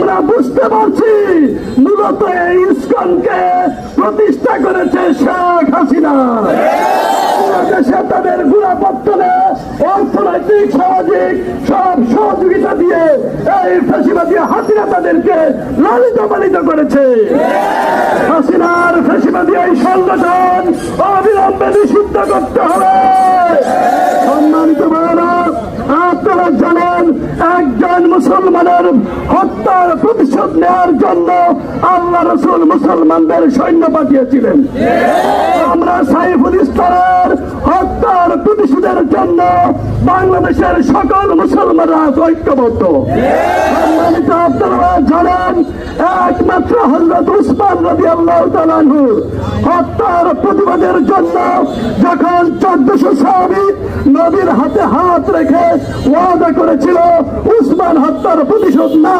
আমরা বুঝতে পারছি মূলত এই ইসকনকে প্রতিষ্ঠা করেছে শেখ হাসিনা। দেশে তাদের গোড়াপত্তনে অর্থনৈতিক সামাজিক সব সহযোগিতা দিয়ে এই ফ্যাসিবাদী হাসিনা তাদেরকে লালিত পালিত করেছে। হাসিনার ফ্যাসিবাদী এই সংগঠন অবিলম্বে নিষিদ্ধ করতে হবে। সম্মানিত ভাইরা, আপনারা জানেন একজন মুসলমানের হত্যার প্রতিশোধ নেওয়ার জন্য আল্লাহ রাসূল মুসলমানদের সৈন্য পাঠিয়েছিলেন। আমরা সাইফুল ইসলামের হত্যার প্রতিশোধের জন্য বাংলাদেশের সকল মুসলমানরা ঐক্যবদ্ধ। সম্মানিত আপনারা জানেন একমাত্র হযরত উসমান রাদিয়াল্লাহু তাআলা আনহুর হত্যার প্রতিবাদের জন্য যখন 1400 সাহাবী নবীর হাতে হাত রেখে ওয়াদা করেছিল উসমান হত্যার প্রতিশোধ না